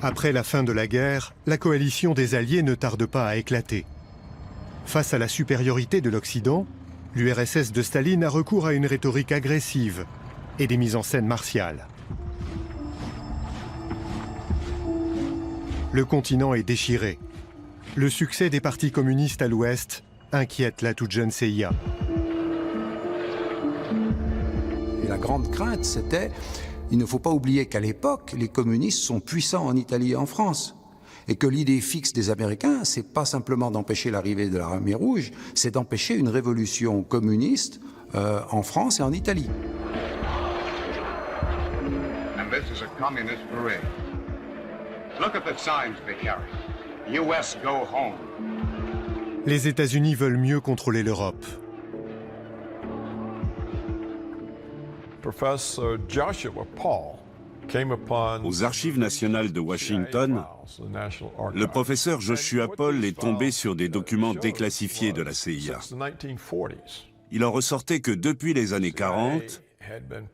Après la fin de la guerre, la coalition des Alliés ne tarde pas à éclater. Face à la supériorité de l'Occident, l'URSS de Staline a recours à une rhétorique agressive et des mises en scène martiales. Le continent est déchiré. Le succès des partis communistes à l'Ouest inquiète la toute jeune CIA. Et la grande crainte, c'était, il ne faut pas oublier qu'à l'époque, les communistes sont puissants en Italie et en France. Et que l'idée fixe des Américains, c'est pas simplement d'empêcher l'arrivée de l'armée rouge, c'est d'empêcher une révolution communiste en France et en Italie. And this is a communist parade. Look at the signs they carry. US go home. Les États-Unis veulent mieux contrôler l'Europe. Professor Joshua Paul Aux Archives nationales de Washington, le professeur Joshua Paul est tombé sur des documents déclassifiés de la CIA. Il en ressortait que depuis les années 40,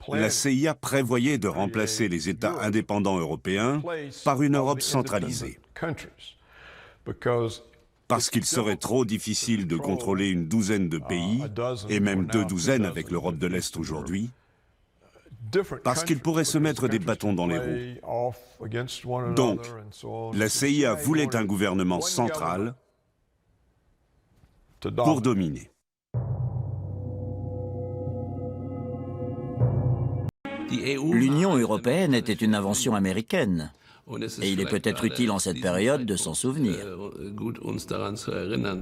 la CIA prévoyait de remplacer les États indépendants européens par une Europe centralisée. Parce qu'il serait trop difficile de contrôler une douzaine de pays, et même 2 douzaines avec l'Europe de l'Est aujourd'hui, parce qu'ils pourraient se mettre des bâtons dans les roues. Donc, la CIA voulait un gouvernement central pour dominer. L'Union européenne était une invention américaine. Et il est peut-être utile en cette période de s'en souvenir.